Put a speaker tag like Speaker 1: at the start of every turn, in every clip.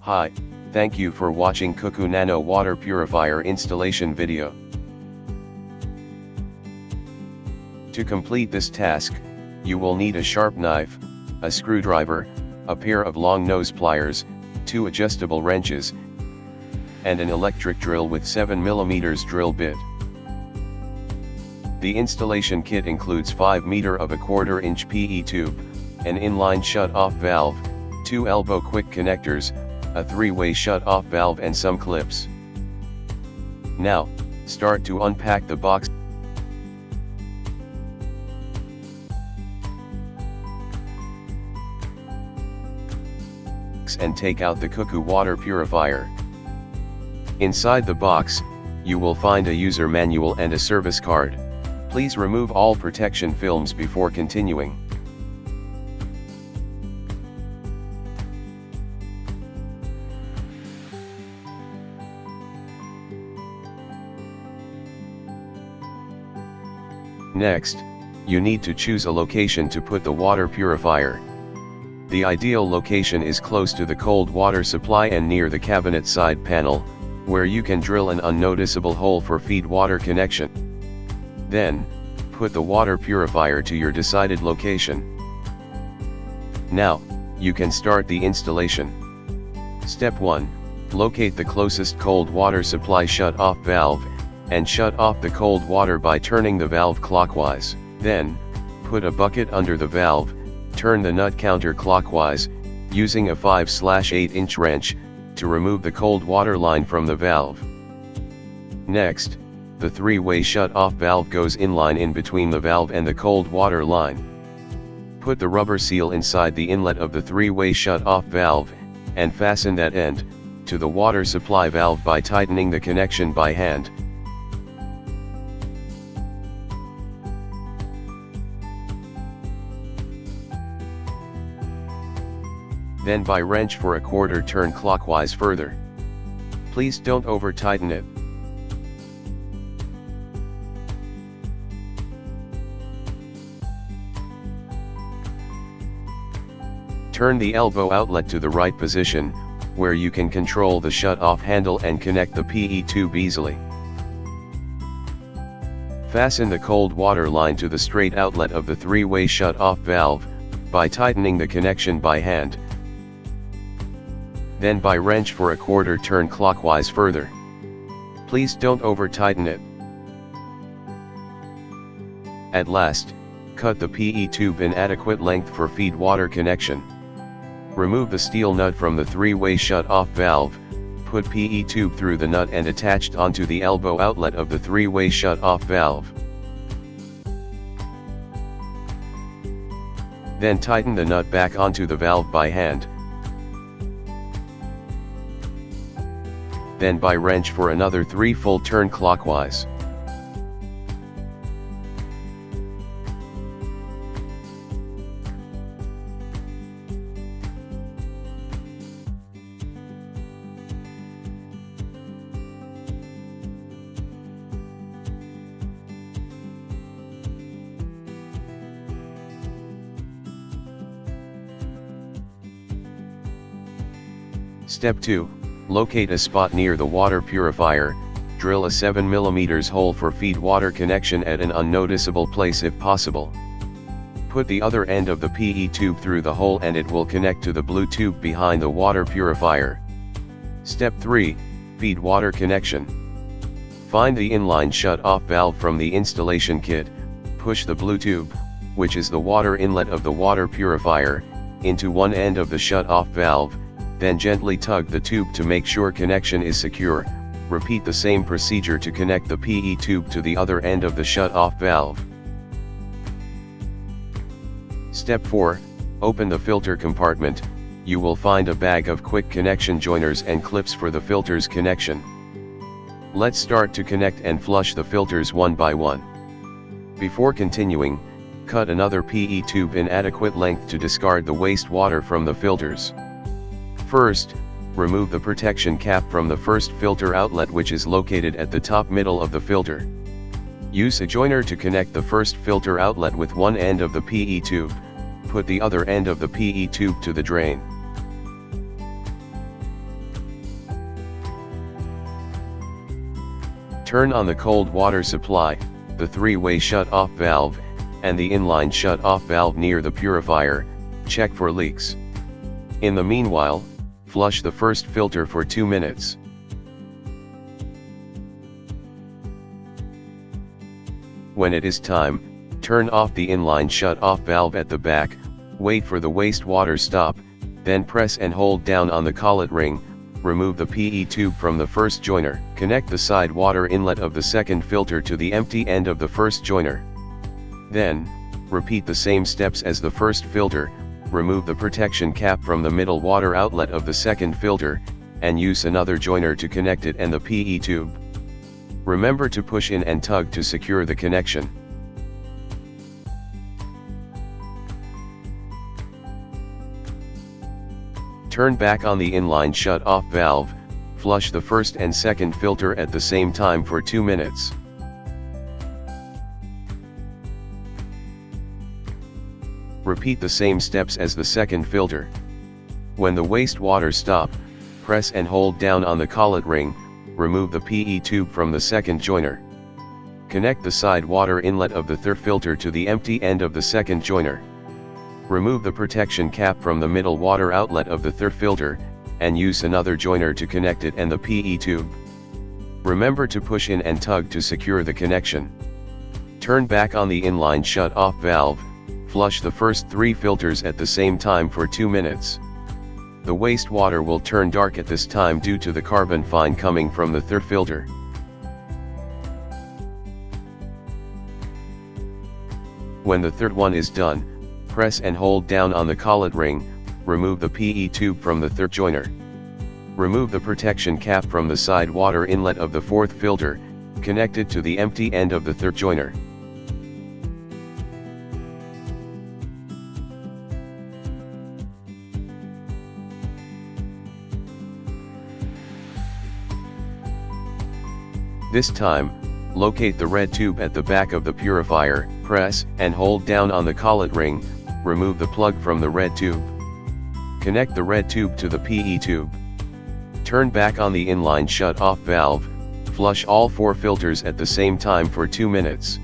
Speaker 1: Hi, thank you for watching Cuckoo Nano Water Purifier installation video. To complete this task, you will need a sharp knife, a screwdriver, a pair of long nose pliers, 2 adjustable wrenches, and an electric drill with 7mm drill bit. The installation kit includes 5 meter of a 1/4 inch PE tube, an inline shut-off valve, 2 elbow quick connectors, a 3-way shut-off valve and some clips. Now, start to unpack the box. And take out the Cuckoo water purifier. Inside the box, you will find a user manual and a service card. Please remove all protection films before continuing. Next, you need to choose a location to put the water purifier. The ideal location is close to the cold water supply and near the cabinet side panel, where you can drill an unnoticeable hole for feed water connection. Then, put the water purifier to your decided location. Now, you can start the installation. Step 1. Locate the closest cold water supply shut-off valve, and shut off the cold water by turning the valve clockwise. Then, put a bucket under the valve, turn the nut counterclockwise, using a 5/8 inch wrench, to remove the cold water line from the valve. Next, the 3-way shut-off valve goes inline in between the valve and the cold water line. Put the rubber seal inside the inlet of the 3-way shut-off valve, and fasten that end to the water supply valve by tightening the connection by hand. Then by wrench for a 1/4 turn clockwise further. Please don't over tighten it. Turn the elbow outlet to the right position, where you can control the shut-off handle and connect the PE tube easily. Fasten the cold water line to the straight outlet of the 3-way shut-off valve, by tightening the connection by hand. Then by wrench for a 1/4 turn clockwise further. Please don't over tighten it. At last, cut the PE tube in adequate length for feed water connection. Remove the steel nut from the 3-way shut-off valve, put PE tube through the nut and attached onto the elbow outlet of the 3-way shut-off valve. Then tighten the nut back onto the valve by hand. Then by wrench for another 3 full turn clockwise. Step 2. Locate a spot near the water purifier, drill a 7mm hole for feed water connection at an unnoticeable place if possible. Put the other end of the PE tube through the hole and it will connect to the blue tube behind the water purifier. Step 3. Feed water connection. Find the inline shut-off valve from the installation kit, push the blue tube, which is the water inlet of the water purifier, into one end of the shut-off valve, then gently tug the tube to make sure connection is secure. Repeat the same procedure to connect the PE tube to the other end of the shut-off valve. Step 4. Open the filter compartment. You will find a bag of quick connection joiners and clips for the filter's connection. Let's start to connect and flush the filters one by one. Before continuing, cut another PE tube in adequate length to discard the wastewater from the filters. First, remove the protection cap from the first filter outlet, which is located at the top middle of the filter. Use a joiner to connect the first filter outlet with one end of the PE tube. Put the other end of the PE tube to the drain. Turn on the cold water supply, the three-way shut-off valve, and the inline shut-off valve near the purifier. Check for leaks. In the meanwhile, flush the first filter for 2 minutes. When it is time, turn off the inline shut-off valve at the back, wait for the wastewater stop, then press and hold down on the collet ring, remove the PE tube from the first joiner. Connect the side water inlet of the second filter to the empty end of the first joiner. Then, repeat the same steps as the first filter, remove the protection cap from the middle water outlet of the second filter, and use another joiner to connect it and the PE tube. Remember to push in and tug to secure the connection. Turn back on the inline shut-off valve, flush the first and second filter at the same time for 2 minutes. Repeat the same steps as the second filter. When the wastewater stop, press and hold down on the collet ring, remove the PE tube from the second joiner. Connect the side water inlet of the third filter to the empty end of the second joiner. Remove the protection cap from the middle water outlet of the third filter, and use another joiner to connect it and the PE tube. Remember to push in and tug to secure the connection. Turn back on the inline shut-off valve, flush the first 3 filters at the same time for 2 minutes. The wastewater will turn dark at this time due to the carbon fine coming from the third filter. When the third one is done, press and hold down on the collet ring, remove the PE tube from the third joiner. Remove the protection cap from the side water inlet of the fourth filter, connect it to the empty end of the third joiner. This time, locate the red tube at the back of the purifier, press and hold down on the collet ring, remove the plug from the red tube. Connect the red tube to the PE tube. Turn back on the inline shut-off valve, flush all 4 filters at the same time for 2 minutes.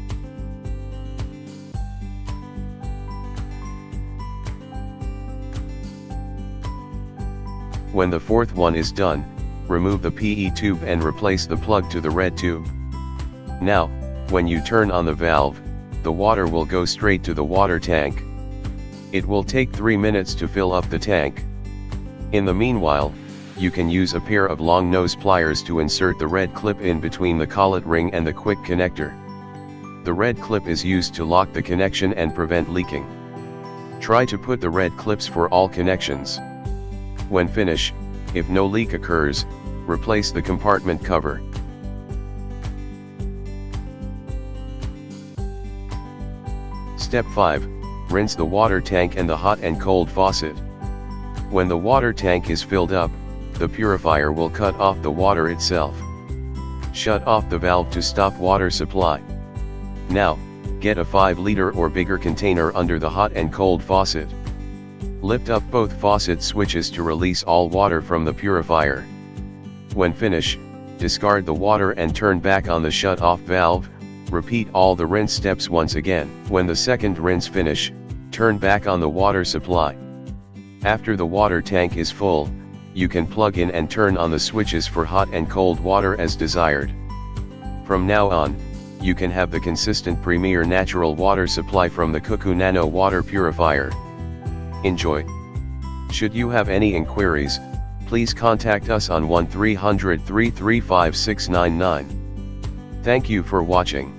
Speaker 1: When the fourth one is done, remove the PE tube and replace the plug to the red tube. Now, when you turn on the valve, the water will go straight to the water tank. It will take 3 minutes to fill up the tank. In the meanwhile, you can use a pair of long nose pliers to insert the red clip in between the collet ring and the quick connector. The red clip is used to lock the connection and prevent leaking. Try to put the red clips for all connections. When finished, if no leak occurs, replace the compartment cover. Step 5. Rinse the water tank and the hot and cold faucet. When the water tank is filled up, the purifier will cut off the water itself. Shut off the valve to stop water supply. Now, get a 5-liter or bigger container under the hot and cold faucet. Lift up both faucet switches to release all water from the purifier. When finished, discard the water and turn back on the shut-off valve. Repeat all the rinse steps once again. When the second rinse finish, turn back on the water supply. After the water tank is full, you can plug in and turn on the switches for hot and cold water as desired. From now on, you can have the consistent premier natural water supply from the Cuckoo Nano water purifier. Enjoy. Should you have any inquiries, please contact us on 1300 335 699. Thank you for watching.